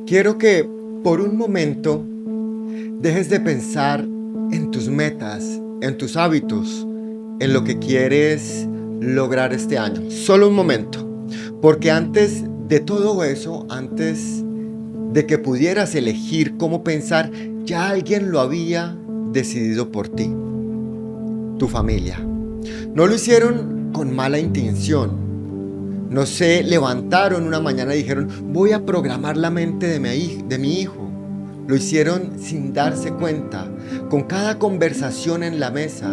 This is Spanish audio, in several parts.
Quiero que por un momento dejes de pensar en tus metas, en tus hábitos, en lo que quieres lograr este año. Solo un momento. Porque antes de todo eso, antes de que pudieras elegir cómo pensar, ya alguien lo había decidido por ti. Tu familia. No lo hicieron con mala intención. No se levantaron una mañana y dijeron, voy a programar la mente de mi hijo. Lo hicieron sin darse cuenta, con cada conversación en la mesa,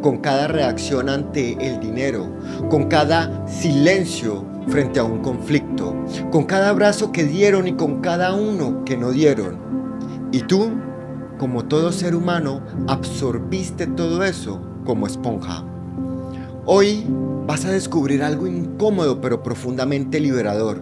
con cada reacción ante el dinero, con cada silencio frente a un conflicto, con cada abrazo que dieron y con cada uno que no dieron. Y tú, como todo ser humano, absorbiste todo eso como esponja. Hoy vas a descubrir algo incómodo pero profundamente liberador.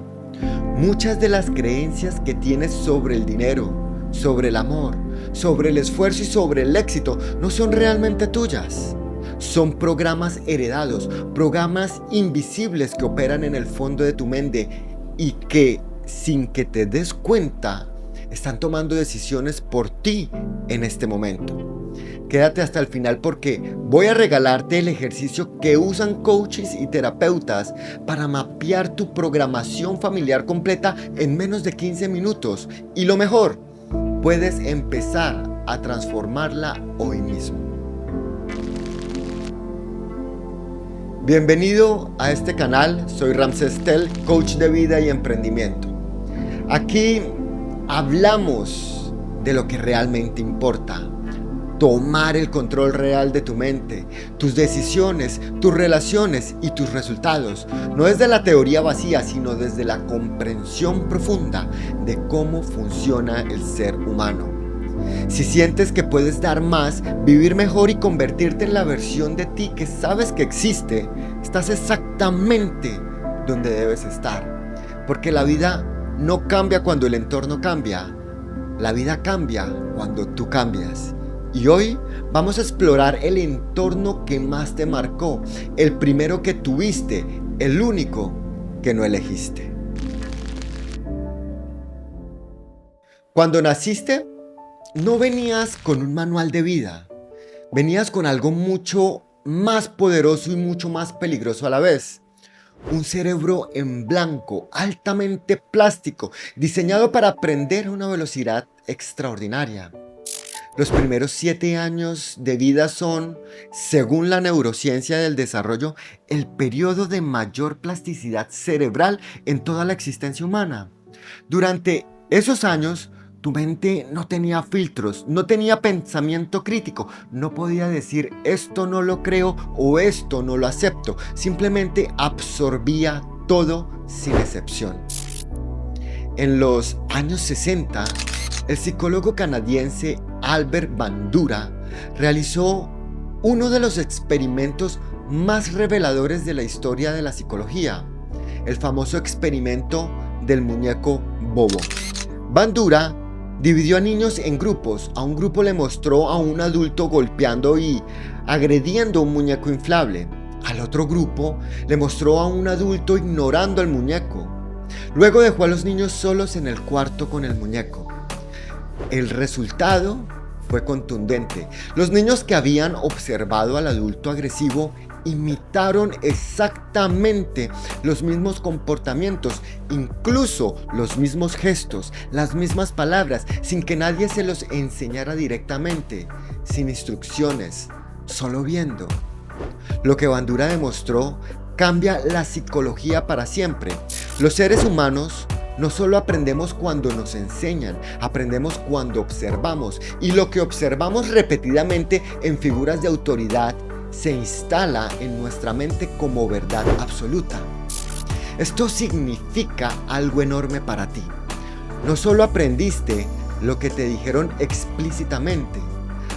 Muchas de las creencias que tienes sobre el dinero, sobre el amor, sobre el esfuerzo y sobre el éxito no son realmente tuyas. Son programas heredados, programas invisibles que operan en el fondo de tu mente y que, sin que te des cuenta, están tomando decisiones por ti en este momento. Quédate hasta el final porque voy a regalarte el ejercicio que usan coaches y terapeutas para mapear tu programación familiar completa en menos de 15 minutos. Y lo mejor, puedes empezar a transformarla hoy mismo. Bienvenido a este canal, soy Ramsés Tel, coach de vida y emprendimiento. Aquí hablamos de lo que realmente importa. Tomar el control real de tu mente, tus decisiones, tus relaciones y tus resultados. No desde la teoría vacía, sino desde la comprensión profunda de cómo funciona el ser humano. Si sientes que puedes dar más, vivir mejor y convertirte en la versión de ti que sabes que existe, estás exactamente donde debes estar. Porque la vida no cambia cuando el entorno cambia. La vida cambia cuando tú cambias. Y hoy vamos a explorar el entorno que más te marcó, el primero que tuviste, el único que no elegiste. Cuando naciste, no venías con un manual de vida, venías con algo mucho más poderoso y mucho más peligroso a la vez. Un cerebro en blanco, altamente plástico, diseñado para aprender a una velocidad extraordinaria. Los primeros 7 años de vida son, según la neurociencia del desarrollo, el periodo de mayor plasticidad cerebral en toda la existencia humana. Durante esos años, tu mente no tenía filtros, no tenía pensamiento crítico, no podía decir esto no lo creo o esto no lo acepto, simplemente absorbía todo sin excepción. En los años 60, el psicólogo canadiense Albert Bandura realizó uno de los experimentos más reveladores de la historia de la psicología, el famoso experimento del muñeco bobo. Bandura dividió a niños en grupos. A un grupo le mostró a un adulto golpeando y agrediendo un muñeco inflable. Al otro grupo le mostró a un adulto ignorando al muñeco. Luego dejó a los niños solos en el cuarto con el muñeco. El resultado fue contundente. Los niños que habían observado al adulto agresivo imitaron exactamente los mismos comportamientos, incluso los mismos gestos, las mismas palabras, sin que nadie se los enseñara directamente, sin instrucciones, solo viendo. Lo que Bandura demostró cambia la psicología para siempre. Los seres humanos no solo aprendemos cuando nos enseñan, aprendemos cuando observamos. Y lo que observamos repetidamente en figuras de autoridad se instala en nuestra mente como verdad absoluta. Esto significa algo enorme para ti. No solo aprendiste lo que te dijeron explícitamente,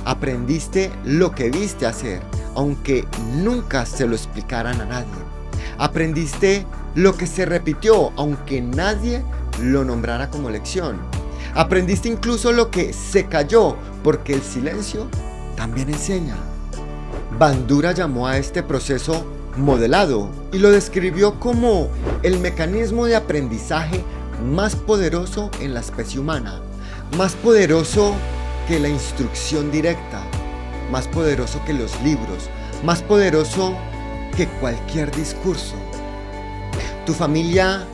aprendiste lo que viste hacer, aunque nunca se lo explicaran a nadie. Aprendiste lo que se repitió, aunque nadie lo nombrara como lección. Aprendiste incluso lo que se cayó, porque el silencio también enseña. Bandura llamó a este proceso modelado y lo describió como el mecanismo de aprendizaje más poderoso en la especie humana, más poderoso que la instrucción directa, más poderoso que los libros, más poderoso que cualquier discurso. Tu familia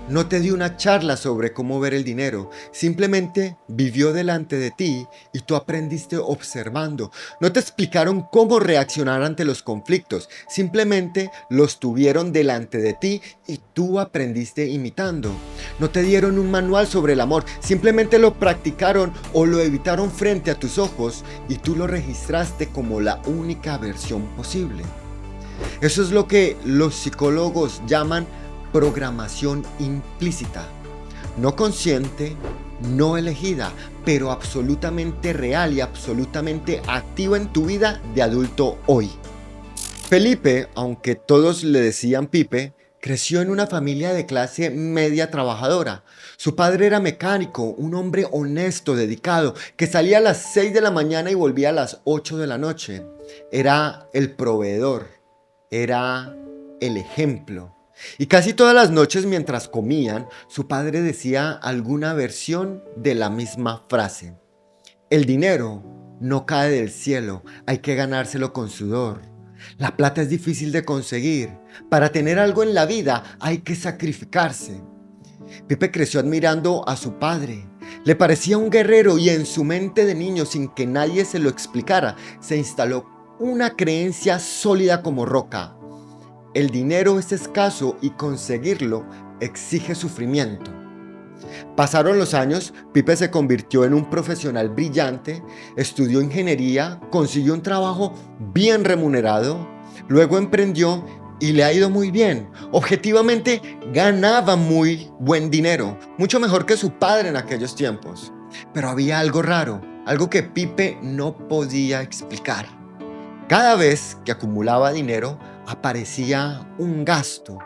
no te dio una charla sobre cómo ver el dinero, simplemente vivió delante de ti y tú aprendiste observando. No te explicaron cómo reaccionar ante los conflictos, simplemente los tuvieron delante de ti y tú aprendiste imitando. No te dieron un manual sobre el amor, simplemente lo practicaron o lo evitaron frente a tus ojos y tú lo registraste como la única versión posible. Eso es lo que los psicólogos llaman programación implícita, no consciente, no elegida, pero absolutamente real y absolutamente activa en tu vida de adulto hoy. Felipe, aunque todos le decían Pipe, creció en una familia de clase media trabajadora. Su padre era mecánico, un hombre honesto, dedicado, que salía a las 6 de la mañana y volvía a las 8 de la noche. Era el proveedor, era el ejemplo. Y casi todas las noches mientras comían, su padre decía alguna versión de la misma frase. El dinero no cae del cielo, hay que ganárselo con sudor. La plata es difícil de conseguir. Para tener algo en la vida hay que sacrificarse. Pipe creció admirando a su padre. Le parecía un guerrero y en su mente de niño, sin que nadie se lo explicara, se instaló una creencia sólida como roca. El dinero es escaso y conseguirlo exige sufrimiento. Pasaron los años, Pipe se convirtió en un profesional brillante, estudió ingeniería, consiguió un trabajo bien remunerado, luego emprendió y le ha ido muy bien. Objetivamente ganaba muy buen dinero, mucho mejor que su padre en aquellos tiempos. Pero había algo raro, algo que Pipe no podía explicar. Cada vez que acumulaba dinero, aparecía un gasto,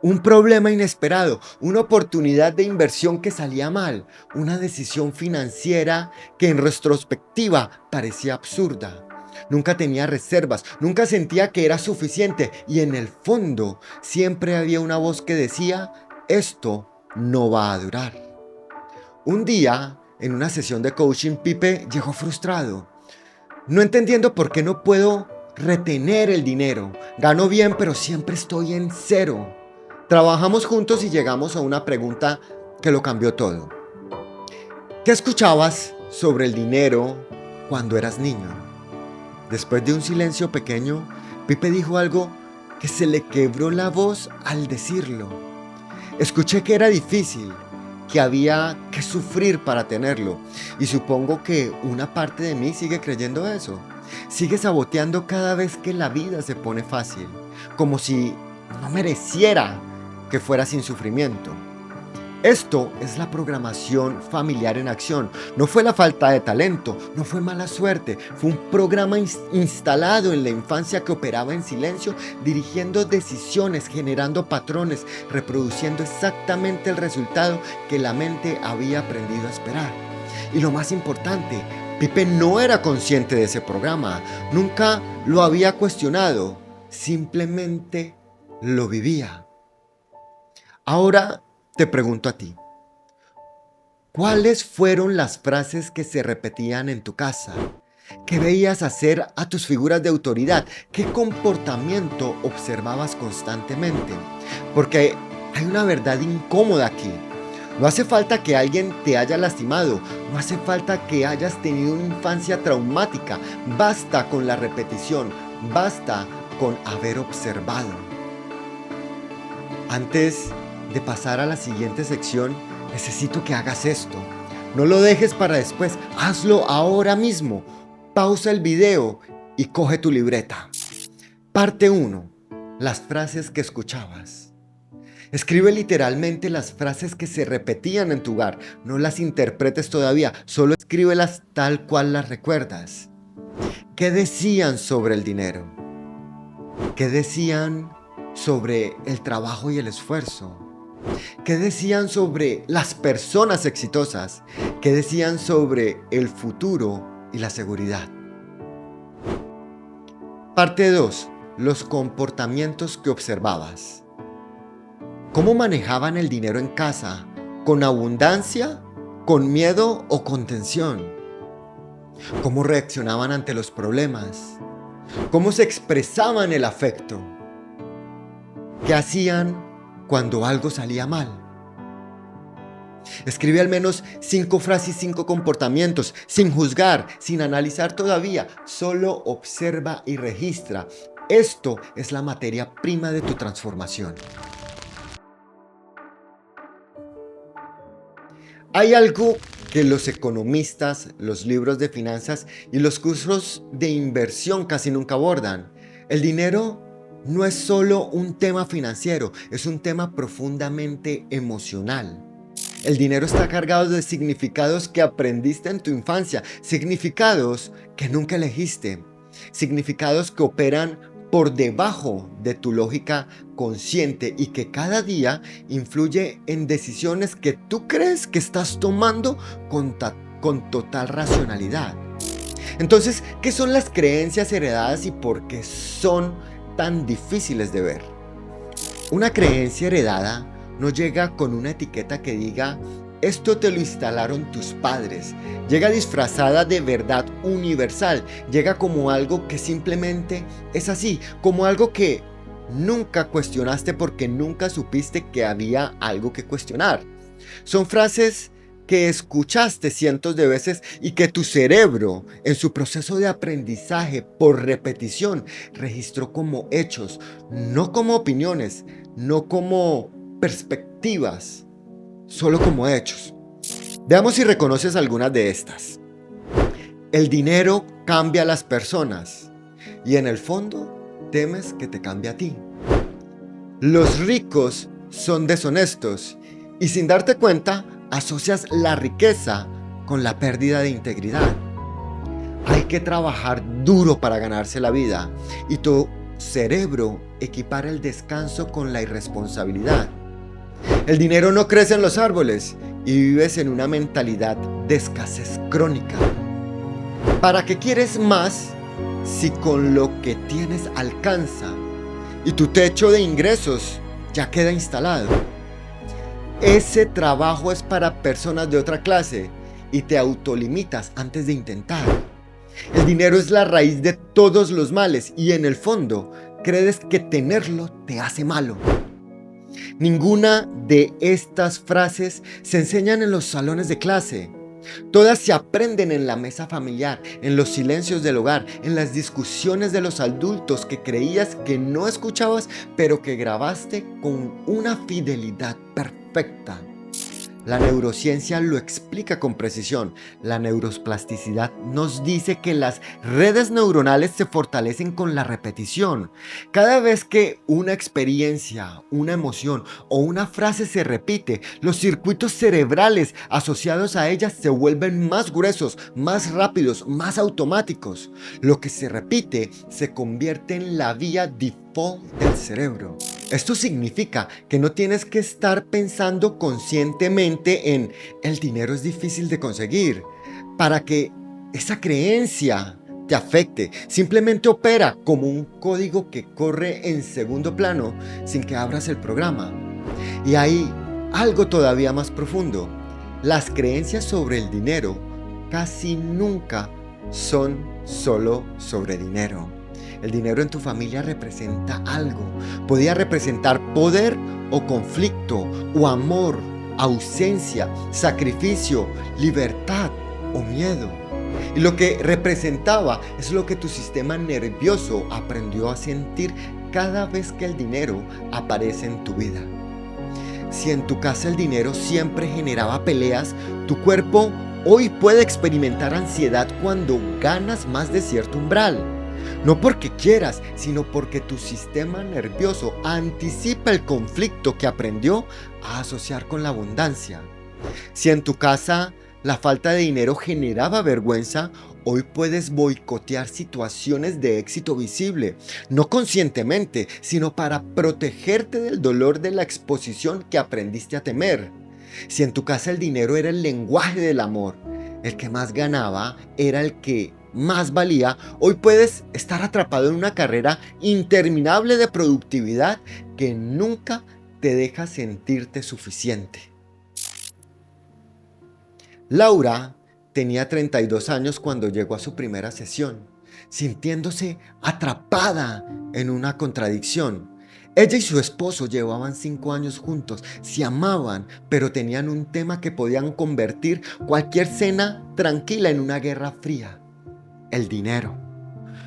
un problema inesperado, una oportunidad de inversión que salía mal, una decisión financiera que en retrospectiva parecía absurda. Nunca tenía reservas, nunca sentía que era suficiente y en el fondo siempre había una voz que decía, esto no va a durar. Un día, en una sesión de coaching, Pipe llegó frustrado, no entendiendo por qué no puedo retener el dinero. Gano bien, pero siempre estoy en cero. Trabajamos juntos y llegamos a una pregunta que lo cambió todo. ¿Qué escuchabas sobre el dinero cuando eras niño? Después de un silencio pequeño, Pipe dijo algo que se le quebró la voz al decirlo. Escuché que era difícil, que había que sufrir para tenerlo. Y supongo que una parte de mí sigue creyendo eso. Sigue saboteando cada vez que la vida se pone fácil, como si no mereciera que fuera sin sufrimiento. Esto es la programación familiar en acción. No fue la falta de talento, no fue mala suerte, fue un programa instalado en la infancia que operaba en silencio, dirigiendo decisiones, generando patrones, reproduciendo exactamente el resultado que la mente había aprendido a esperar. Y lo más importante, Pipe no era consciente de ese programa, nunca lo había cuestionado, simplemente lo vivía. Ahora te pregunto a ti, ¿cuáles fueron las frases que se repetían en tu casa? ¿Qué veías hacer a tus figuras de autoridad? ¿Qué comportamiento observabas constantemente? Porque hay una verdad incómoda aquí. No hace falta que alguien te haya lastimado, no hace falta que hayas tenido una infancia traumática, basta con la repetición, basta con haber observado. Antes de pasar a la siguiente sección, necesito que hagas esto. No lo dejes para después, hazlo ahora mismo. Pausa el video y coge tu libreta. Parte 1. Las frases que escuchabas. Escribe literalmente las frases que se repetían en tu hogar. No las interpretes todavía, solo escríbelas tal cual las recuerdas. ¿Qué decían sobre el dinero? ¿Qué decían sobre el trabajo y el esfuerzo? ¿Qué decían sobre las personas exitosas? ¿Qué decían sobre el futuro y la seguridad? Parte 2. Los comportamientos que observabas. ¿Cómo manejaban el dinero en casa? ¿Con abundancia, con miedo o con tensión? ¿Cómo reaccionaban ante los problemas? ¿Cómo se expresaban el afecto? ¿Qué hacían cuando algo salía mal? Escribe al menos 5 frases y 5 comportamientos, sin juzgar, sin analizar todavía. Solo observa y registra. Esto es la materia prima de tu transformación. Hay algo que los economistas, los libros de finanzas y los cursos de inversión casi nunca abordan. El dinero no es solo un tema financiero, es un tema profundamente emocional. El dinero está cargado de significados que aprendiste en tu infancia, significados que nunca elegiste, significados que operan por debajo de tu lógica consciente y que cada día influye en decisiones que tú crees que estás tomando con total racionalidad. Entonces, ¿qué son las creencias heredadas y por qué son tan difíciles de ver? Una creencia heredada no llega con una etiqueta que diga esto te lo instalaron tus padres. Llega disfrazada de verdad universal. Llega como algo que simplemente es así, como algo que nunca cuestionaste porque nunca supiste que había algo que cuestionar. Son frases que escuchaste cientos de veces y que tu cerebro, en su proceso de aprendizaje por repetición, registró como hechos, no como opiniones, no como perspectivas, solo como hechos. Veamos si reconoces algunas de estas. El dinero cambia a las personas y en el fondo temes que te cambie a ti. Los ricos son deshonestos y sin darte cuenta asocias la riqueza con la pérdida de integridad. Hay que trabajar duro para ganarse la vida y tu cerebro equipara el descanso con la irresponsabilidad. El dinero no crece en los árboles y vives en una mentalidad de escasez crónica. ¿Para qué quieres más si con lo que tienes alcanza y tu techo de ingresos ya queda instalado? Ese trabajo es para personas de otra clase y te autolimitas antes de intentar. El dinero es la raíz de todos los males y en el fondo crees que tenerlo te hace malo. Ninguna de estas frases se enseñan en los salones de clase. Todas se aprenden en la mesa familiar, en los silencios del hogar, en las discusiones de los adultos que creías que no escuchabas, pero que grabaste con una fidelidad perfecta. La neurociencia lo explica con precisión. La neuroplasticidad nos dice que las redes neuronales se fortalecen con la repetición. Cada vez que una experiencia, una emoción o una frase se repite, los circuitos cerebrales asociados a ella se vuelven más gruesos, más rápidos, más automáticos. Lo que se repite se convierte en la vía default del cerebro. Esto significa que no tienes que estar pensando conscientemente en el dinero es difícil de conseguir para que esa creencia te afecte. Simplemente opera como un código que corre en segundo plano sin que abras el programa. Y hay algo todavía más profundo. Las creencias sobre el dinero casi nunca son solo sobre dinero. El dinero en tu familia representa algo. Podía representar poder o conflicto, o amor, ausencia, sacrificio, libertad o miedo. Y lo que representaba es lo que tu sistema nervioso aprendió a sentir cada vez que el dinero aparece en tu vida. Si en tu casa el dinero siempre generaba peleas, tu cuerpo hoy puede experimentar ansiedad cuando ganas más de cierto umbral. No porque quieras, sino porque tu sistema nervioso anticipa el conflicto que aprendió a asociar con la abundancia. Si en tu casa la falta de dinero generaba vergüenza, hoy puedes boicotear situaciones de éxito visible, no conscientemente, sino para protegerte del dolor de la exposición que aprendiste a temer. Si en tu casa el dinero era el lenguaje del amor, el que más ganaba era el que más valía, hoy puedes estar atrapado en una carrera interminable de productividad que nunca te deja sentirte suficiente. Laura tenía 32 años cuando llegó a su primera sesión, sintiéndose atrapada en una contradicción. Ella y su esposo llevaban 5 años juntos, se amaban, pero tenían un tema que podían convertir cualquier cena tranquila en una guerra fría: el dinero.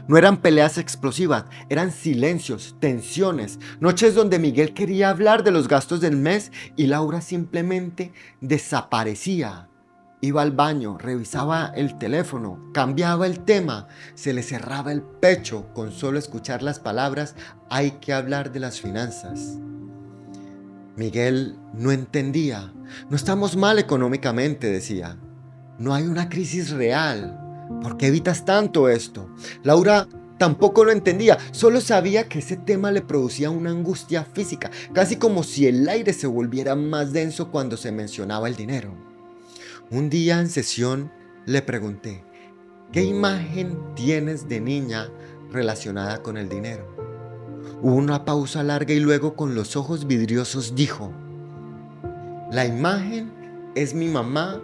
No eran peleas explosivas, eran silencios, tensiones, noches donde Miguel quería hablar de los gastos del mes y Laura simplemente desaparecía. Iba al baño, revisaba el teléfono, cambiaba el tema, se le cerraba el pecho con solo escuchar las palabras: hay que hablar de las finanzas. Miguel no entendía. No estamos mal económicamente, decía. No hay una crisis real. ¿Por qué evitas tanto esto? Laura tampoco lo entendía, solo sabía que ese tema le producía una angustia física, casi como si el aire se volviera más denso cuando se mencionaba el dinero. Un día en sesión le pregunté: ¿qué imagen tienes de niña relacionada con el dinero? Hubo una pausa larga y luego, con los ojos vidriosos, dijo: la imagen es mi mamá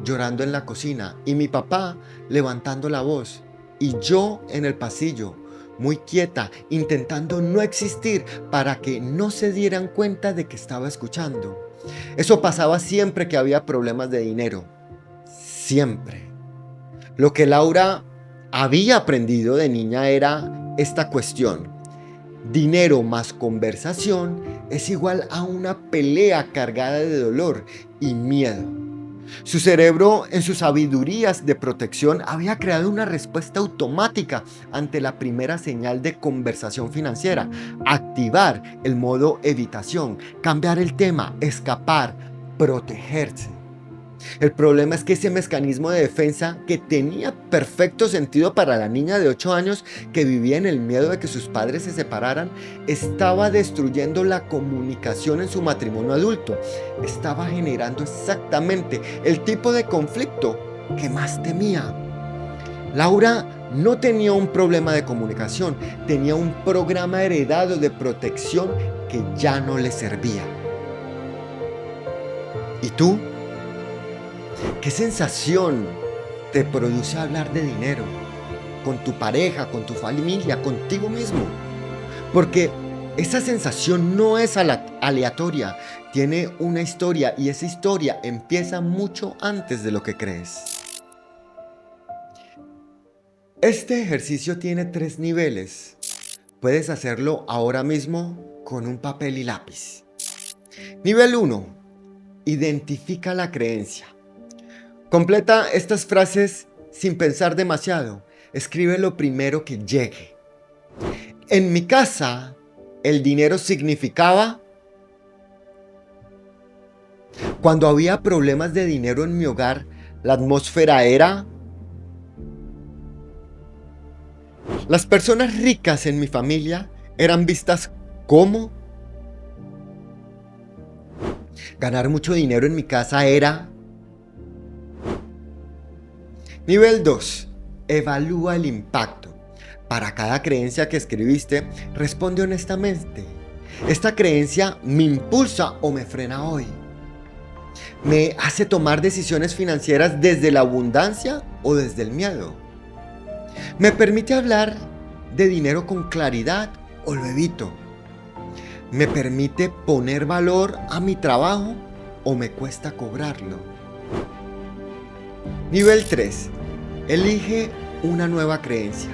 llorando en la cocina y mi papá levantando la voz y yo en el pasillo, muy quieta, intentando no existir para que no se dieran cuenta de que estaba escuchando. Eso pasaba siempre que había problemas de dinero. Siempre. Lo que Laura había aprendido de niña era esta cuestión: dinero más conversación es igual a una pelea cargada de dolor y miedo. Su cerebro, en sus sabidurías de protección, había creado una respuesta automática ante la primera señal de conversación financiera: activar el modo evitación, cambiar el tema, escapar, protegerse. El problema es que ese mecanismo de defensa, que tenía perfecto sentido para la niña de 8 años que vivía en el miedo de que sus padres se separaran, estaba destruyendo la comunicación en su matrimonio adulto. Estaba generando exactamente el tipo de conflicto que más temía. Laura no tenía un problema de comunicación, tenía un programa heredado de protección que ya no le servía. ¿Y tú? ¿Qué sensación te produce hablar de dinero? Con tu pareja, con tu familia, contigo mismo. Porque esa sensación no es aleatoria, tiene una historia y esa historia empieza mucho antes de lo que crees. Este ejercicio tiene 3 niveles. Puedes hacerlo ahora mismo con un papel y lápiz. Nivel 1. Identifica la creencia. Completa estas frases sin pensar demasiado. Escribe lo primero que llegue. En mi casa, el dinero significaba... Cuando había problemas de dinero en mi hogar, la atmósfera era... Las personas ricas en mi familia eran vistas como... Ganar mucho dinero en mi casa era... Nivel 2. Evalúa el impacto. Para cada creencia que escribiste, responde honestamente. ¿Esta creencia me impulsa o me frena hoy? ¿Me hace tomar decisiones financieras desde la abundancia o desde el miedo? ¿Me permite hablar de dinero con claridad o lo evito? ¿Me permite poner valor a mi trabajo o me cuesta cobrarlo? Nivel 3. Elige una nueva creencia.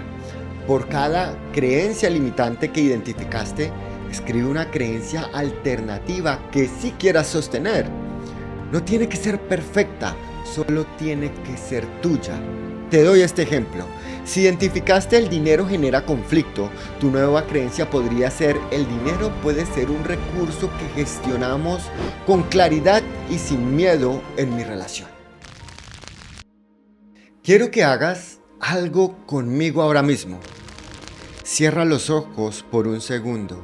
Por cada creencia limitante que identificaste, escribe una creencia alternativa que sí quieras sostener. No tiene que ser perfecta, solo tiene que ser tuya. Te doy este ejemplo. Si identificaste el dinero genera conflicto, tu nueva creencia podría ser: el dinero puede ser un recurso que gestionamos con claridad y sin miedo en mi relación. Quiero que hagas algo conmigo ahora mismo. Cierra los ojos por un segundo.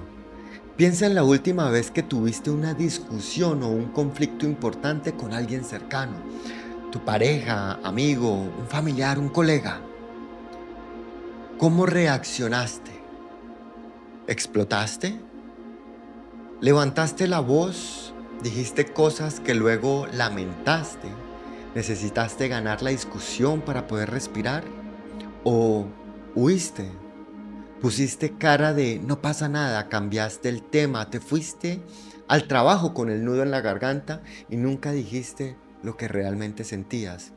Piensa en la última vez que tuviste una discusión o un conflicto importante con alguien cercano. Tu pareja, amigo, un familiar, un colega. ¿Cómo reaccionaste? ¿Explotaste? ¿Levantaste la voz? ¿Dijiste cosas que luego lamentaste? ¿Necesitaste ganar la discusión para poder respirar? ¿O huiste? Pusiste cara de no pasa nada, cambiaste el tema, te fuiste al trabajo con el nudo en la garganta y nunca dijiste lo que realmente sentías.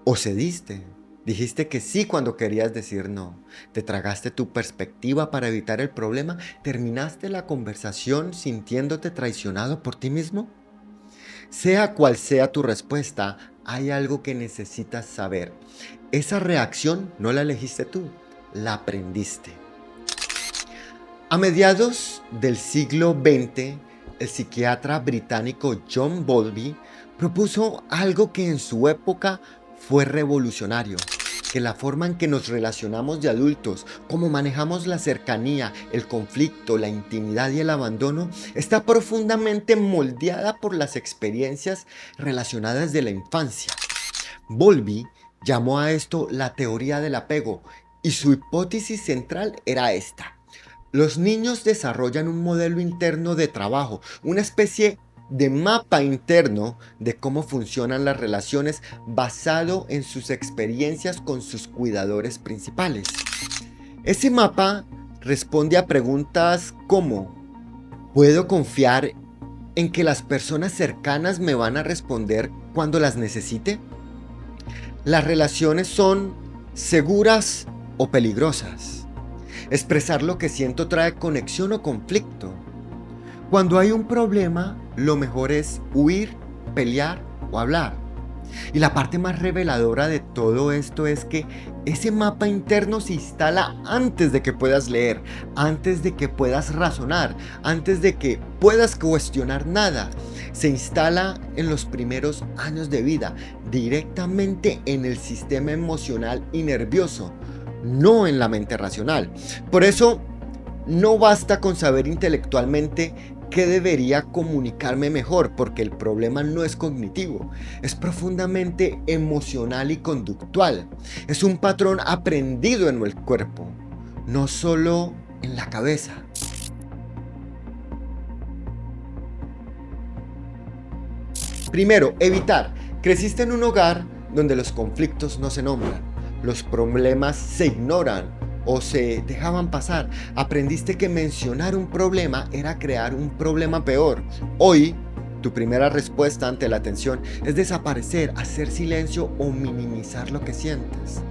O cediste, dijiste que sí cuando querías decir no, te tragaste tu perspectiva para evitar el problema, terminaste la conversación sintiéndote traicionado por ti mismo. Sea cual sea tu respuesta, hay algo que necesitas saber. Esa reacción no la elegiste tú, la aprendiste. A mediados del siglo XX, el psiquiatra británico John Bowlby propuso algo que en su época fue revolucionario, que la forma en que nos relacionamos de adultos, cómo manejamos la cercanía, el conflicto, la intimidad y el abandono, está profundamente moldeada por las experiencias relacionadas de la infancia. Bowlby llamó a esto la teoría del apego y su hipótesis central era esta. Los niños desarrollan un modelo interno de trabajo, una especie de mapa interno de cómo funcionan las relaciones basado en sus experiencias con sus cuidadores principales. Ese mapa responde a preguntas como: ¿puedo confiar en que las personas cercanas me van a responder cuando las necesite? ¿Las relaciones son seguras o peligrosas? Expresar lo que siento trae conexión o conflicto. Cuando hay un problema, lo mejor es huir, pelear o hablar. Y la parte más reveladora de todo esto es que ese mapa interno se instala antes de que puedas leer, antes de que puedas razonar, antes de que puedas cuestionar nada. Se instala en los primeros años de vida, directamente en el sistema emocional y nervioso, no en la mente racional. Por eso, no basta con saber intelectualmente qué debería comunicarme mejor, porque el problema no es cognitivo, es profundamente emocional y conductual. Es un patrón aprendido en el cuerpo, no solo en la cabeza. Primero, evitar. Creciste en un hogar donde los conflictos no se nombran, los problemas se ignoran o se dejaban pasar. Aprendiste que mencionar un problema era crear un problema peor. Hoy, tu primera respuesta ante la tensión es desaparecer, hacer silencio o minimizar lo que sientes.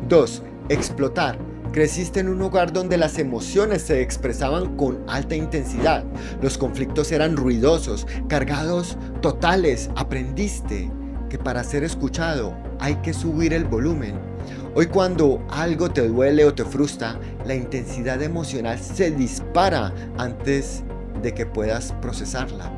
2. Explotar. Creciste en un hogar donde las emociones se expresaban con alta intensidad. Los conflictos eran ruidosos, cargados, totales. Aprendiste que para ser escuchado hay que subir el volumen. Hoy, cuando algo te duele o te frustra, la intensidad emocional se dispara antes de que puedas procesarla.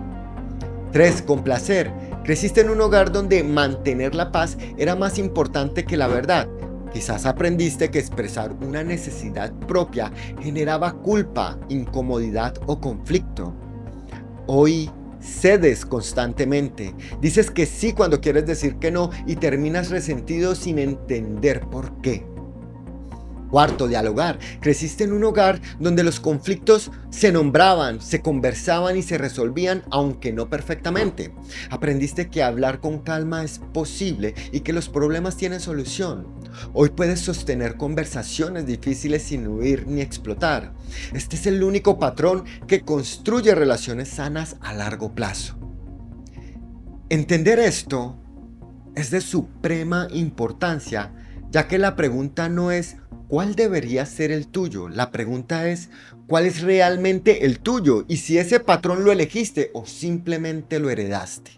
3. Complacer. Creciste en un hogar donde mantener la paz era más importante que la verdad. Quizás aprendiste que expresar una necesidad propia generaba culpa, incomodidad o conflicto. Hoy cedes constantemente, dices que sí cuando quieres decir que no y terminas resentido sin entender por qué. 4. Dialogar. Creciste en un hogar donde los conflictos se nombraban, se conversaban y se resolvían, aunque no perfectamente. Aprendiste que hablar con calma es posible y que los problemas tienen solución. Hoy puedes sostener conversaciones difíciles sin huir ni explotar. Este es el único patrón que construye relaciones sanas a largo plazo. Entender esto es de suprema importancia, ya que la pregunta no es ¿cuál debería ser el tuyo? La pregunta es ¿cuál es realmente el tuyo? Y si ese patrón lo elegiste o simplemente lo heredaste.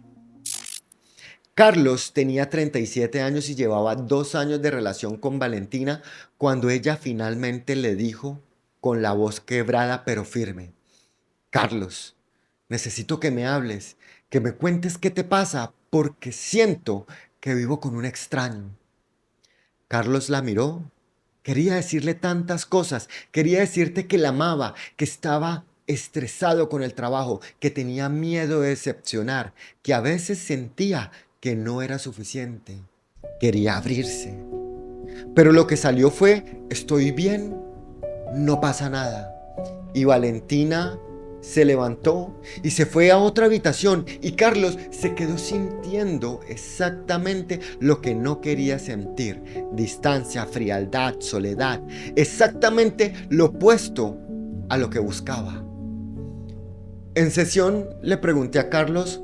Carlos tenía 37 años y llevaba 2 años de relación con Valentina cuando ella finalmente le dijo con la voz quebrada pero firme: Carlos, necesito que me hables, que me cuentes qué te pasa, porque siento que vivo con un extraño. Carlos la miró. Quería decirle tantas cosas, quería decirte que la amaba, que estaba estresado con el trabajo, que tenía miedo de decepcionar, que a veces sentía que no era suficiente. Quería abrirse. Pero lo que salió fue: estoy bien, no pasa nada. Y Valentina se levantó y se fue a otra habitación, y Carlos se quedó sintiendo exactamente lo que no quería sentir: distancia, frialdad, soledad, exactamente lo opuesto a lo que buscaba. En sesión le pregunté a Carlos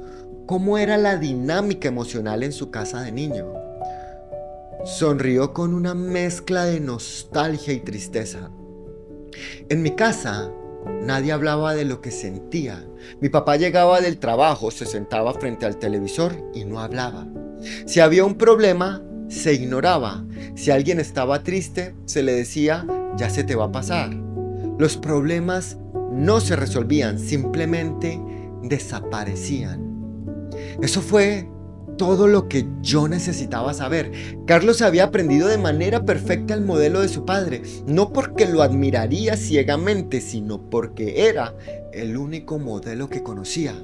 cómo era la dinámica emocional en su casa de niño. Sonrió con una mezcla de nostalgia y tristeza. En mi casa, nadie hablaba de lo que sentía. Mi papá llegaba del trabajo, se sentaba frente al televisor y no hablaba. Si había un problema, se ignoraba. Si alguien estaba triste, se le decía: ya se te va a pasar. Los problemas no se resolvían, simplemente desaparecían. Eso fue todo lo que yo necesitaba saber. Carlos había aprendido de manera perfecta el modelo de su padre, no porque lo admiraría ciegamente, sino porque era el único modelo que conocía.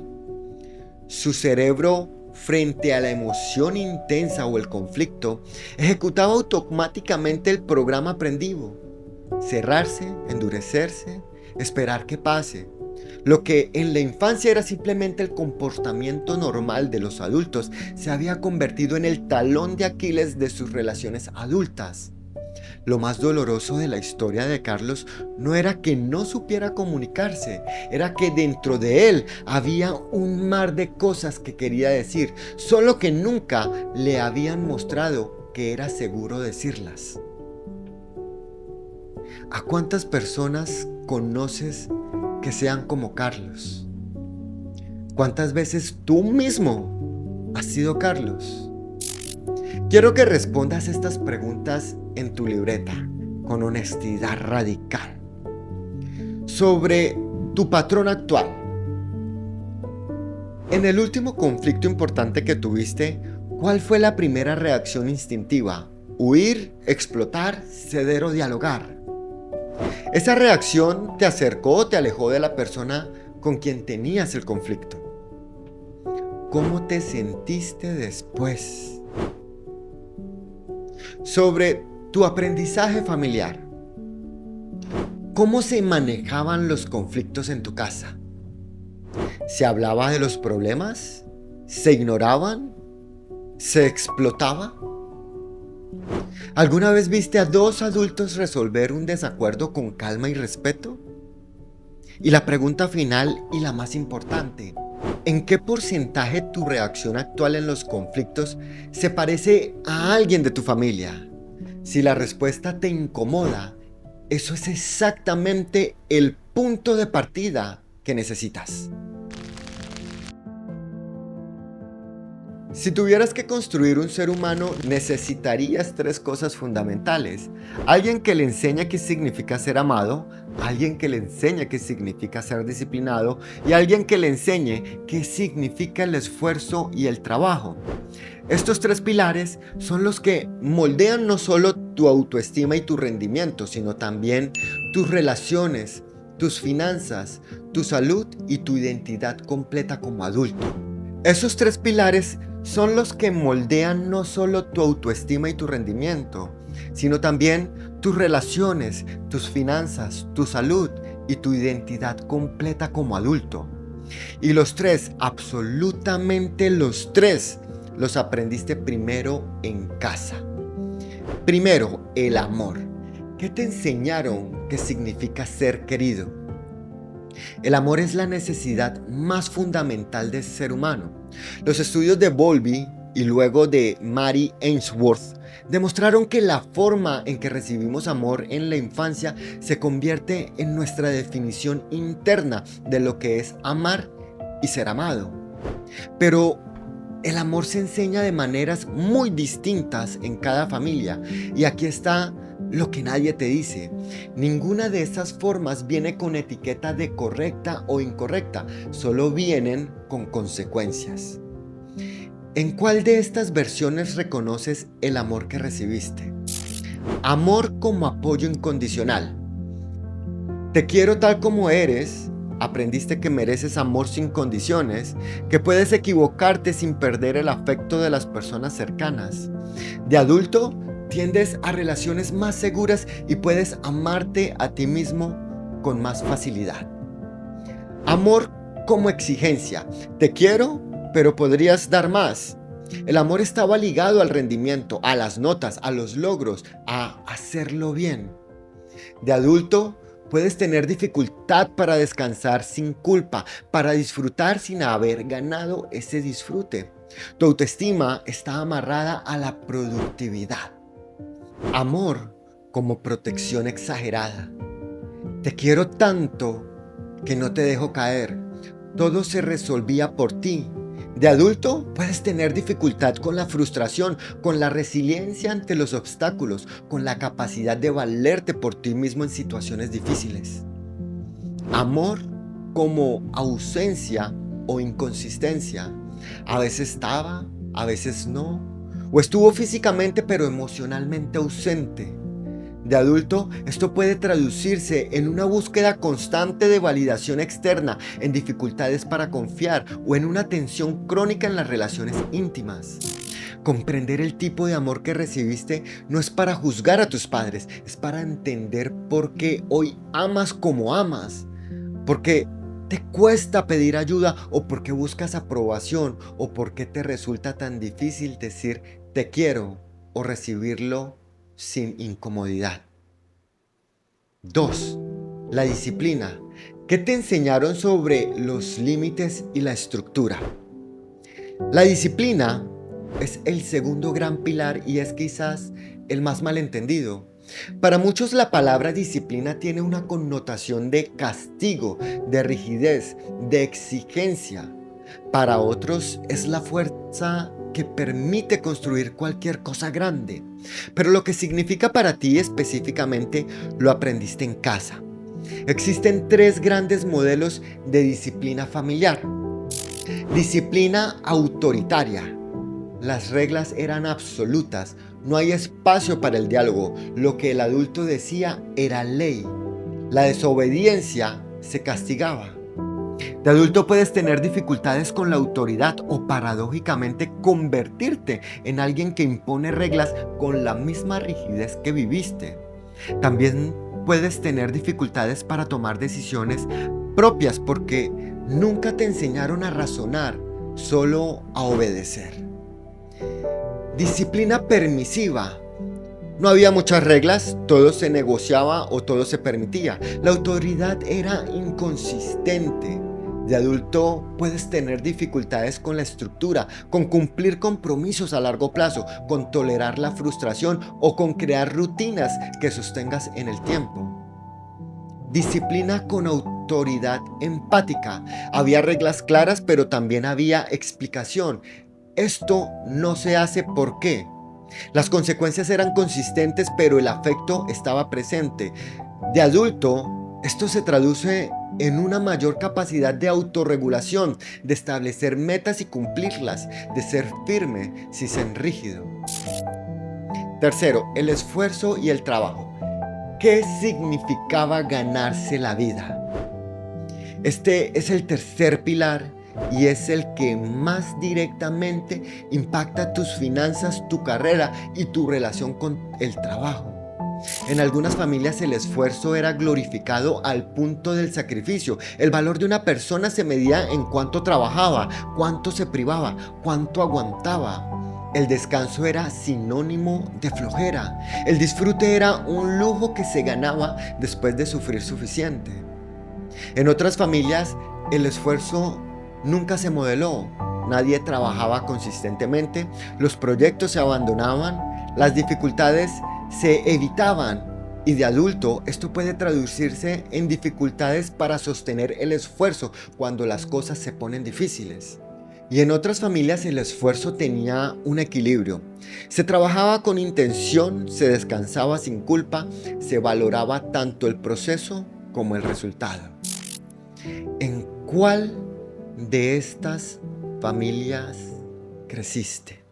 Su cerebro, frente a la emoción intensa o el conflicto, ejecutaba automáticamente el programa aprendido: cerrarse, endurecerse, esperar que pase. Lo que en la infancia era simplemente el comportamiento normal de los adultos, se había convertido en el talón de Aquiles de sus relaciones adultas. Lo más doloroso de la historia de Carlos no era que no supiera comunicarse, era que dentro de él había un mar de cosas que quería decir, solo que nunca le habían mostrado que era seguro decirlas. ¿A cuántas personas conoces que sean como Carlos? ¿Cuántas veces tú mismo has sido Carlos? Quiero que respondas estas preguntas en tu libreta con honestidad radical. Sobre tu patrón actual. En el último conflicto importante que tuviste, ¿cuál fue la primera reacción instintiva? ¿Huir, explotar, ceder o dialogar? ¿Esa reacción te acercó o te alejó de la persona con quien tenías el conflicto? ¿Cómo te sentiste después? Sobre tu aprendizaje familiar. ¿Cómo se manejaban los conflictos en tu casa? ¿Se hablaba de los problemas? ¿Se ignoraban? ¿Se explotaba? ¿Alguna vez viste a dos adultos resolver un desacuerdo con calma y respeto? Y la pregunta final y la más importante: ¿en qué porcentaje tu reacción actual en los conflictos se parece a alguien de tu familia? Si la respuesta te incomoda, eso es exactamente el punto de partida que necesitas. Si tuvieras que construir un ser humano, necesitarías 3 cosas fundamentales: alguien que le enseñe qué significa ser amado, alguien que le enseñe qué significa ser disciplinado y alguien que le enseñe qué significa el esfuerzo y el trabajo. Estos 3 pilares son los que moldean no solo tu autoestima y tu rendimiento, sino también tus relaciones, tus finanzas, tu salud y tu identidad completa como adulto. Esos 3 pilares son los que moldean no solo tu autoestima y tu rendimiento, sino también tus relaciones, tus finanzas, tu salud y tu identidad completa como adulto. Y los 3, absolutamente los 3, los aprendiste primero en casa. Primero, el amor. ¿Qué te enseñaron que significa ser querido? El amor es la necesidad más fundamental del ser humano. Los estudios de Bowlby y luego de Mary Ainsworth demostraron que la forma en que recibimos amor en la infancia se convierte en nuestra definición interna de lo que es amar y ser amado. Pero el amor se enseña de maneras muy distintas en cada familia, y aquí está lo que nadie te dice. Ninguna de esas formas viene con etiqueta de correcta o incorrecta, solo vienen con consecuencias. ¿En cuál de estas versiones reconoces el amor que recibiste? Amor como apoyo incondicional. Te quiero tal como eres. Aprendiste que mereces amor sin condiciones, que puedes equivocarte sin perder el afecto de las personas cercanas. De adulto, tiendes a relaciones más seguras y puedes amarte a ti mismo con más facilidad. Amor como exigencia. Te quiero, pero podrías dar más. El amor estaba ligado al rendimiento, a las notas, a los logros, a hacerlo bien. De adulto, puedes tener dificultad para descansar sin culpa, para disfrutar sin haber ganado ese disfrute. Tu autoestima está amarrada a la productividad. Amor como protección exagerada. Te quiero tanto que no te dejo caer. Todo se resolvía por ti. De adulto puedes tener dificultad con la frustración, con la resiliencia ante los obstáculos, con la capacidad de valerte por ti mismo en situaciones difíciles. Amor como ausencia o inconsistencia. A veces estaba, a veces no. O estuvo físicamente pero emocionalmente ausente. De adulto, esto puede traducirse en una búsqueda constante de validación externa, en dificultades para confiar o en una tensión crónica en las relaciones íntimas. Comprender el tipo de amor que recibiste no es para juzgar a tus padres, es para entender por qué hoy amas como amas, por qué te cuesta pedir ayuda o por qué buscas aprobación o por qué te resulta tan difícil decir te quiero o recibirlo sin incomodidad. 2. La disciplina. ¿Qué te enseñaron sobre los límites y la estructura? La disciplina es el segundo gran pilar y es quizás el más malentendido. Para muchos la palabra disciplina tiene una connotación de castigo, de rigidez, de exigencia. Para otros es la fuerza que permite construir cualquier cosa grande. Pero lo que significa para ti específicamente lo aprendiste en casa. Existen tres grandes modelos de disciplina familiar. Disciplina autoritaria. Las reglas eran absolutas, no hay espacio para el diálogo. Lo que el adulto decía era ley. La desobediencia se castigaba. De adulto puedes tener dificultades con la autoridad o paradójicamente convertirte en alguien que impone reglas con la misma rigidez que viviste. También puedes tener dificultades para tomar decisiones propias porque nunca te enseñaron a razonar, solo a obedecer. Disciplina permisiva. No había muchas reglas, todo se negociaba o todo se permitía. La autoridad era inconsistente. De adulto puedes tener dificultades con la estructura, con cumplir compromisos a largo plazo, con tolerar la frustración o con crear rutinas que sostengas en el tiempo. Disciplina con autoridad empática. Había reglas claras, pero también había explicación. Esto no se hace ¿por qué? Las consecuencias eran consistentes, pero el afecto estaba presente. De adulto, esto se traduce en una mayor capacidad de autorregulación, de establecer metas y cumplirlas, de ser firme sin ser rígido. Tercero, el esfuerzo y el trabajo. ¿Qué significaba ganarse la vida? Este es el tercer pilar y es el que más directamente impacta tus finanzas, tu carrera y tu relación con el trabajo. En algunas familias el esfuerzo era glorificado al punto del sacrificio. El valor de una persona se medía en cuánto trabajaba, cuánto se privaba, cuánto aguantaba. El descanso era sinónimo de flojera. El disfrute era un lujo que se ganaba después de sufrir suficiente. En otras familias el esfuerzo nunca se modeló. Nadie trabajaba consistentemente, los proyectos se abandonaban, las dificultades se evitaban y de adulto esto puede traducirse en dificultades para sostener el esfuerzo cuando las cosas se ponen difíciles. Y en otras familias el esfuerzo tenía un equilibrio. Se trabajaba con intención, se descansaba sin culpa, se valoraba tanto el proceso como el resultado. ¿En cuál de estas familias creciste?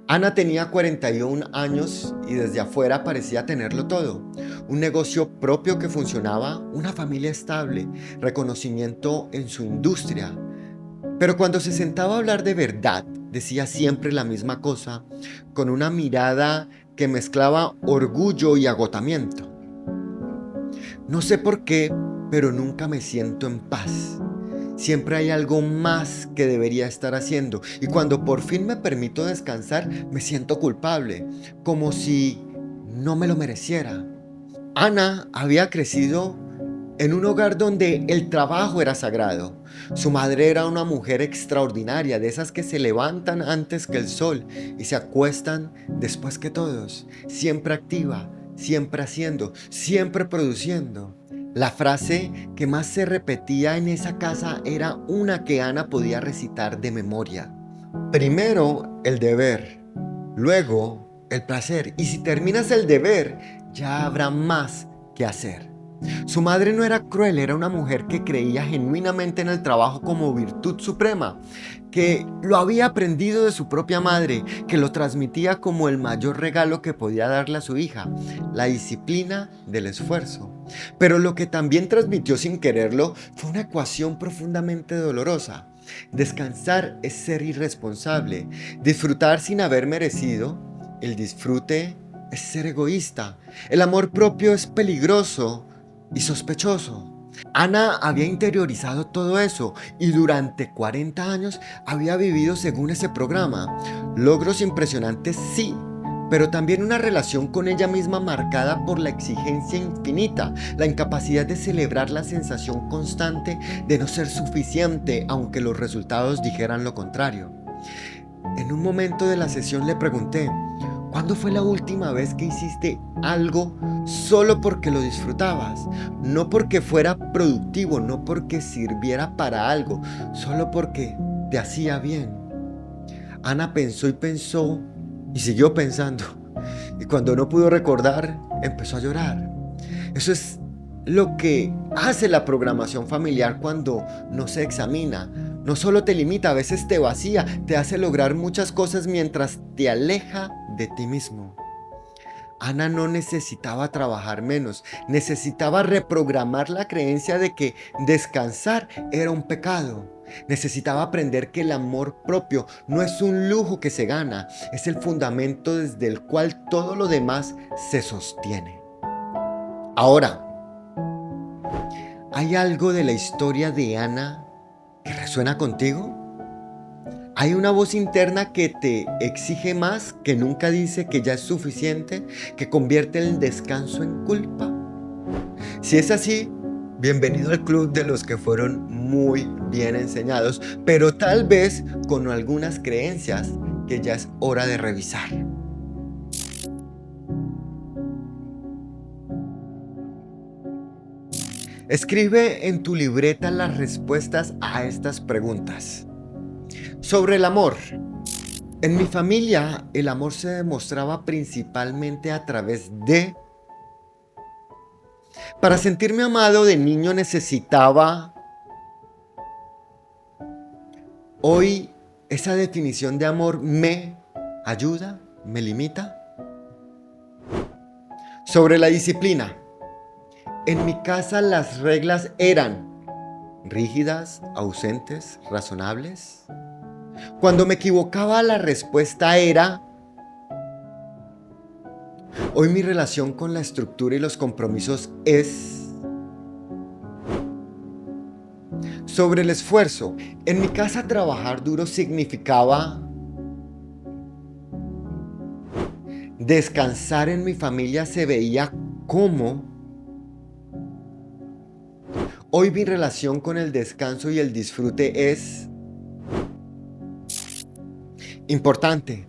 Ana tenía 41 años y desde afuera parecía tenerlo todo. Un negocio propio que funcionaba, una familia estable, reconocimiento en su industria. Pero cuando se sentaba a hablar de verdad, decía siempre la misma cosa, con una mirada que mezclaba orgullo y agotamiento. No sé por qué, pero nunca me siento en paz. Siempre hay algo más que debería estar haciendo y cuando por fin me permito descansar me siento culpable, como si no me lo mereciera. Ana había crecido en un hogar donde el trabajo era sagrado. Su madre era una mujer extraordinaria, de esas que se levantan antes que el sol y se acuestan después que todos. Siempre activa, siempre haciendo, siempre produciendo. La frase que más se repetía en esa casa era una que Ana podía recitar de memoria. Primero el deber, luego el placer. Y si terminas el deber, ya habrá más que hacer. Su madre no era cruel, era una mujer que creía genuinamente en el trabajo como virtud suprema, que lo había aprendido de su propia madre, que lo transmitía como el mayor regalo que podía darle a su hija, la disciplina del esfuerzo. Pero lo que también transmitió sin quererlo fue una ecuación profundamente dolorosa. Descansar es ser irresponsable, disfrutar sin haber merecido, el disfrute es ser egoísta, el amor propio es peligroso y sospechoso. Ana había interiorizado todo eso y durante 40 años había vivido según ese programa. Logros impresionantes sí, pero también una relación con ella misma marcada por la exigencia infinita, la incapacidad de celebrar la sensación constante de no ser suficiente aunque los resultados dijeran lo contrario. En un momento de la sesión le pregunté, ¿cuándo fue la última vez que hiciste algo solo porque lo disfrutabas? No porque fuera productivo, no porque sirviera para algo, solo porque te hacía bien. Ana pensó y pensó y siguió pensando. Y cuando no pudo recordar, empezó a llorar. Eso es lo que hace la programación familiar cuando no se examina. No solo te limita, a veces te vacía, te hace lograr muchas cosas mientras te aleja de ti mismo. Ana no necesitaba trabajar menos, necesitaba reprogramar la creencia de que descansar era un pecado. Necesitaba aprender que el amor propio no es un lujo que se gana, es el fundamento desde el cual todo lo demás se sostiene. Ahora, ¿hay algo de la historia de Ana que resuena contigo? ¿Hay una voz interna que te exige más, que nunca dice que ya es suficiente, que convierte el descanso en culpa? Si es así, bienvenido al club de los que fueron muy bien enseñados, pero tal vez con algunas creencias que ya es hora de revisar. Escribe en tu libreta las respuestas a estas preguntas. Sobre el amor. En mi familia, el amor se demostraba principalmente a través de... Para sentirme amado de niño necesitaba... Hoy, esa definición de amor me ayuda, me limita. Sobre la disciplina. En mi casa las reglas eran rígidas, ausentes, razonables. Cuando me equivocaba la respuesta era... Hoy mi relación con la estructura y los compromisos es... Sobre el esfuerzo. En mi casa trabajar duro significaba... Descansar en mi familia se veía como... Hoy mi relación con el descanso y el disfrute es... Importante.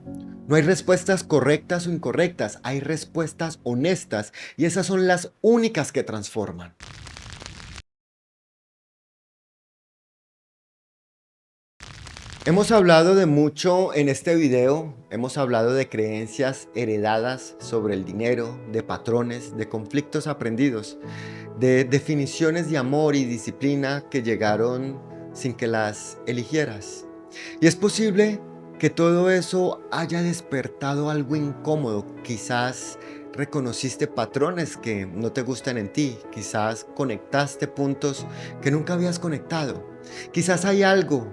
No hay respuestas correctas o incorrectas, hay respuestas honestas y esas son las únicas que transforman. Hemos hablado de mucho en este video, hemos hablado de creencias heredadas sobre el dinero, de patrones, de conflictos aprendidos, de definiciones de amor y disciplina que llegaron sin que las eligieras. Y es posible que todo eso haya despertado algo incómodo. Quizás reconociste patrones que no te gustan en ti. Quizás conectaste puntos que nunca habías conectado. Quizás hay algo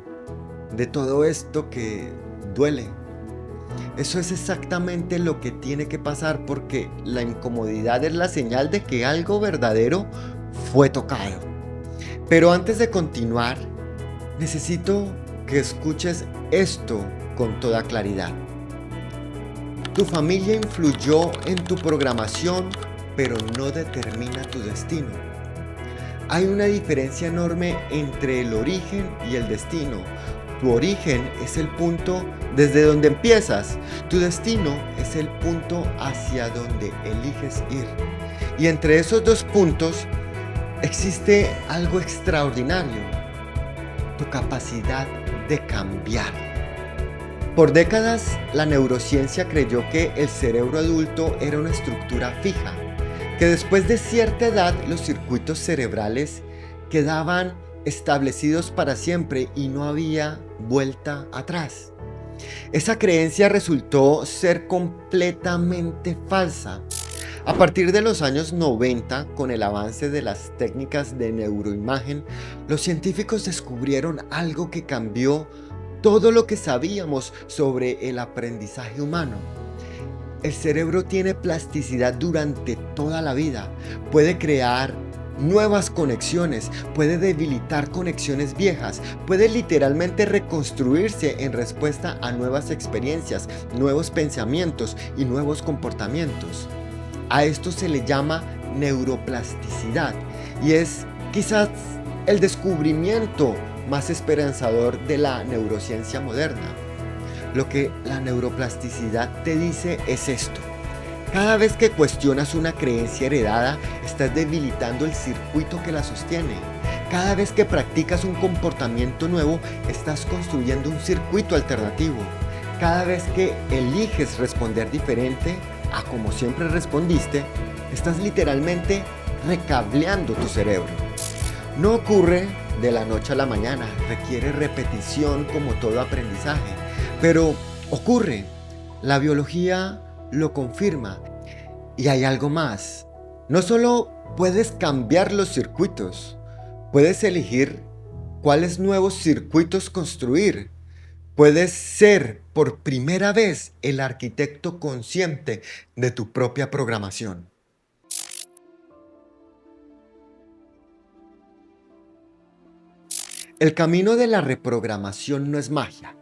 de todo esto que duele. Eso es exactamente lo que tiene que pasar porque la incomodidad es la señal de que algo verdadero fue tocado. Pero antes de continuar, necesito que escuches esto con toda claridad. Tu familia influyó en tu programación, pero no determina tu destino. Hay una diferencia enorme entre el origen y el destino. Tu origen es el punto desde donde empiezas. Tu destino es el punto hacia donde eliges ir. Y entre esos dos puntos existe algo extraordinario: tu capacidad de cambiar. Por décadas, la neurociencia creyó que el cerebro adulto era una estructura fija, que después de cierta edad los circuitos cerebrales quedaban establecidos para siempre y no había vuelta atrás. Esa creencia resultó ser completamente falsa. A partir de los años 90, con el avance de las técnicas de neuroimagen, los científicos descubrieron algo que cambió todo lo que sabíamos sobre el aprendizaje humano. El cerebro tiene plasticidad durante toda la vida. Puede crear nuevas conexiones, puede debilitar conexiones viejas, puede literalmente reconstruirse en respuesta a nuevas experiencias, nuevos pensamientos y nuevos comportamientos. A esto se le llama neuroplasticidad y es quizás el descubrimiento más esperanzador de la neurociencia moderna. Lo que la neuroplasticidad te dice es esto: cada vez que cuestionas una creencia heredada, estás debilitando el circuito que la sostiene. Cada vez que practicas un comportamiento nuevo, estás construyendo un circuito alternativo. Cada vez que eliges responder diferente a como siempre respondiste, estás literalmente recableando tu cerebro. No ocurre de la noche a la mañana, requiere repetición como todo aprendizaje, pero ocurre. La biología lo confirma. Y hay algo más. No solo puedes cambiar los circuitos, puedes elegir cuáles nuevos circuitos construir. Puedes ser por primera vez el arquitecto consciente de tu propia programación. El camino de la reprogramación no es magia,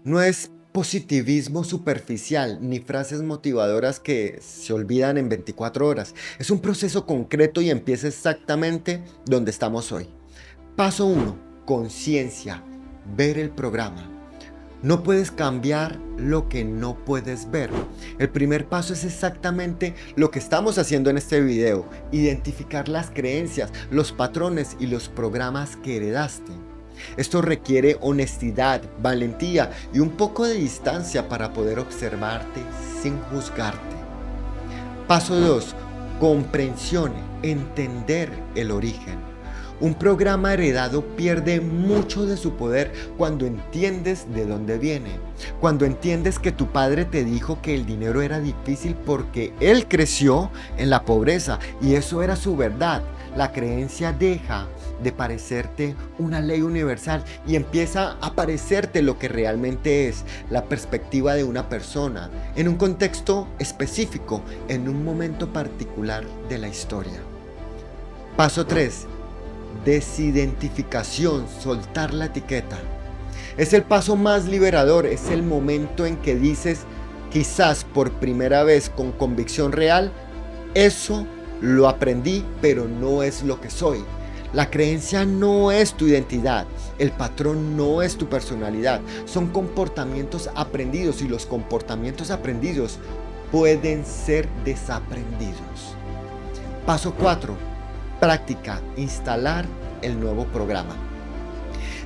no es positivismo superficial ni frases motivadoras que se olvidan en 24 horas. Es un proceso concreto y empieza exactamente donde estamos hoy. Paso 1. Conciencia. Ver el programa. No puedes cambiar lo que no puedes ver. El primer paso es exactamente lo que estamos haciendo en este video: identificar las creencias, los patrones y los programas que heredaste. Esto requiere honestidad, valentía y un poco de distancia para poder observarte sin juzgarte. Paso 2. Comprensión, entender el origen. Un programa heredado pierde mucho de su poder cuando entiendes de dónde viene. Cuando entiendes que tu padre te dijo que el dinero era difícil porque él creció en la pobreza y eso era su verdad. La creencia deja de parecerte una ley universal y empieza a parecerte lo que realmente es: la perspectiva de una persona, en un contexto específico, en un momento particular de la historia. Paso 3. Desidentificación, soltar la etiqueta. Es el paso más liberador, es el momento en que dices, quizás por primera vez con convicción real: eso lo aprendí, pero no es lo que soy. La creencia no es tu identidad, el patrón no es tu personalidad, son comportamientos aprendidos y los comportamientos aprendidos pueden ser desaprendidos. Paso 4. Práctica, instalar el nuevo programa.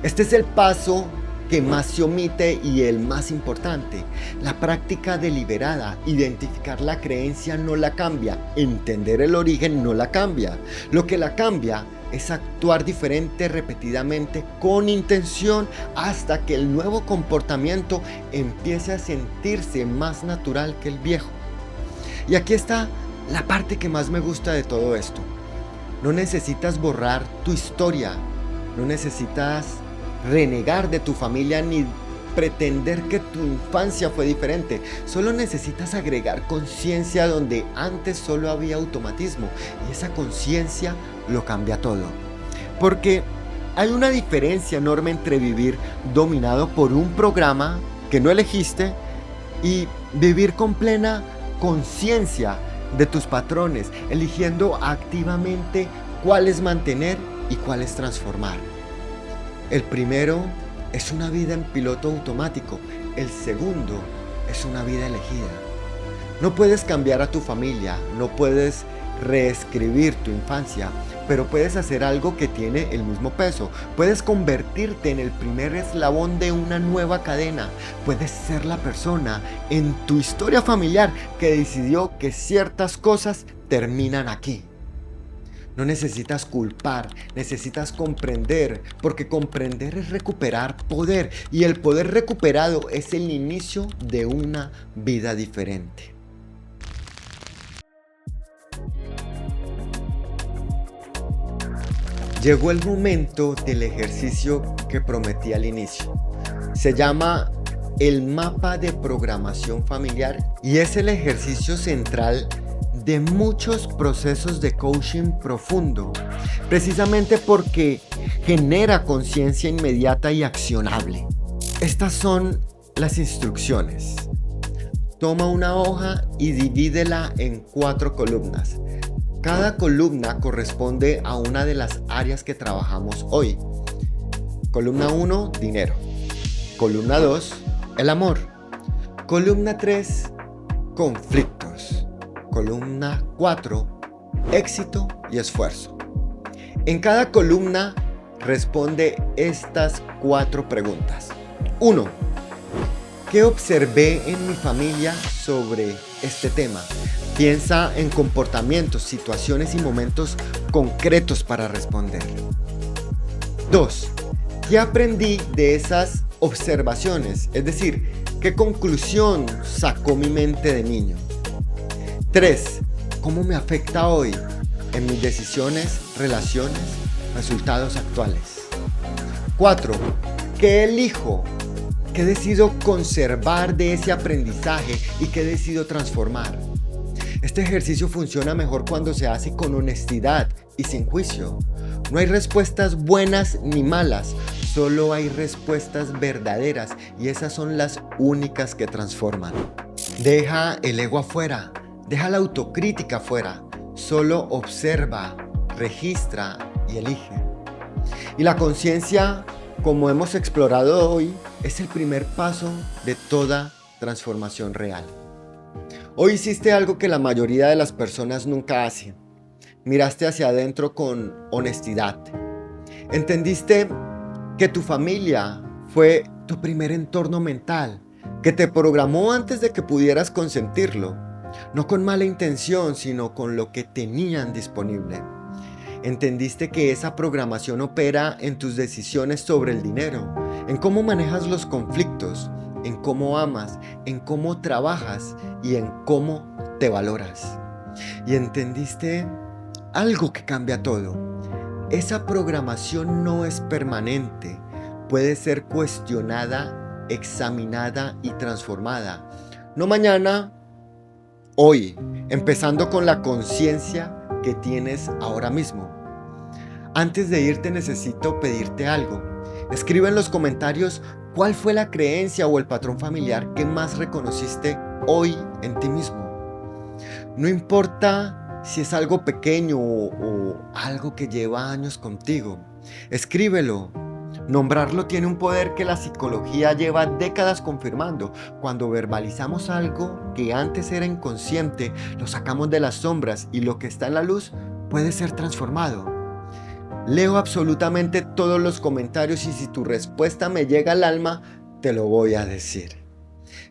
Este es el paso que más se omite y el más importante. La práctica deliberada, identificar la creencia no la cambia, entender el origen no la cambia. Lo que la cambia es actuar diferente repetidamente con intención hasta que el nuevo comportamiento empiece a sentirse más natural que el viejo. Y aquí está la parte que más me gusta de todo esto. No necesitas borrar tu historia, no necesitas renegar de tu familia ni pretender que tu infancia fue diferente. Solo necesitas agregar conciencia donde antes solo había automatismo y esa conciencia lo cambia todo. Porque hay una diferencia enorme entre vivir dominado por un programa que no elegiste y vivir con plena conciencia de tus patrones, eligiendo activamente cuáles mantener y cuáles transformar. El primero es una vida en piloto automático, el segundo es una vida elegida. No puedes cambiar a tu familia, no puedes reescribir tu infancia, pero puedes hacer algo que tiene el mismo peso. Puedes convertirte en el primer eslabón de una nueva cadena. Puedes ser la persona en tu historia familiar que decidió que ciertas cosas terminan aquí. No necesitas culpar, necesitas comprender, porque comprender es recuperar poder, y el poder recuperado es el inicio de una vida diferente. Llegó el momento del ejercicio que prometí al inicio. Se llama el mapa de programación familiar y es el ejercicio central de muchos procesos de coaching profundo, precisamente porque genera conciencia inmediata y accionable. Estas son las instrucciones. Toma una hoja y divídela en 4 columnas. Cada columna corresponde a una de las áreas que trabajamos hoy. Columna 1, dinero. Columna 2, el amor. Columna 3, conflictos. Columna 4, éxito y esfuerzo. En cada columna responde estas 4 preguntas. 1. ¿Qué observé en mi familia sobre este tema? Piensa en comportamientos, situaciones y momentos concretos para responder. 2. ¿Qué aprendí de esas observaciones? Es decir, ¿qué conclusión sacó mi mente de niño? 3. ¿Cómo me afecta hoy en mis decisiones, relaciones, resultados actuales? 4. ¿Qué elijo? ¿Qué decido conservar de ese aprendizaje y qué decido transformar? Este ejercicio funciona mejor cuando se hace con honestidad y sin juicio. No hay respuestas buenas ni malas, solo hay respuestas verdaderas y esas son las únicas que transforman. Deja el ego afuera, deja la autocrítica afuera, solo observa, registra y elige. Y la conciencia, como hemos explorado hoy, es el primer paso de toda transformación real. Hoy hiciste algo que la mayoría de las personas nunca hacen. Miraste hacia adentro con honestidad. Entendiste que tu familia fue tu primer entorno mental, que te programó antes de que pudieras consentirlo, no con mala intención, sino con lo que tenían disponible. Entendiste que esa programación opera en tus decisiones sobre el dinero, en cómo manejas los conflictos, en cómo amas, en cómo trabajas y en cómo te valoras. Y entendiste algo que cambia todo. Esa programación no es permanente, puede ser cuestionada, examinada y transformada. No mañana, hoy, empezando con la conciencia que tienes ahora mismo. Antes de irte necesito pedirte algo. Escribe en los comentarios cuál fue la creencia o el patrón familiar que más reconociste hoy en ti mismo. No importa si es algo pequeño o algo que lleva años contigo. Escríbelo. Nombrarlo tiene un poder que la psicología lleva décadas confirmando. Cuando verbalizamos algo que antes era inconsciente, lo sacamos de las sombras y lo que está en la luz puede ser transformado. Leo absolutamente todos los comentarios y si tu respuesta me llega al alma, te lo voy a decir.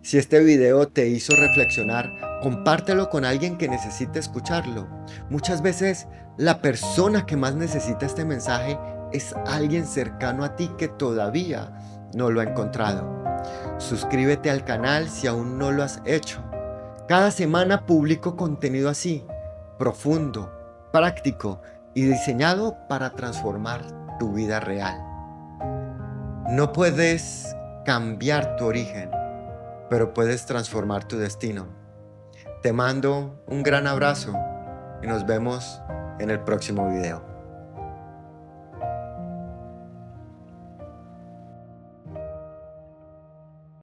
Si este video te hizo reflexionar, compártelo con alguien que necesite escucharlo. Muchas veces la persona que más necesita este mensaje es alguien cercano a ti que todavía no lo ha encontrado. Suscríbete al canal si aún no lo has hecho. Cada semana publico contenido así, profundo, práctico y diseñado para transformar tu vida real. No puedes cambiar tu origen, pero puedes transformar tu destino. Te mando un gran abrazo y nos vemos en el próximo video.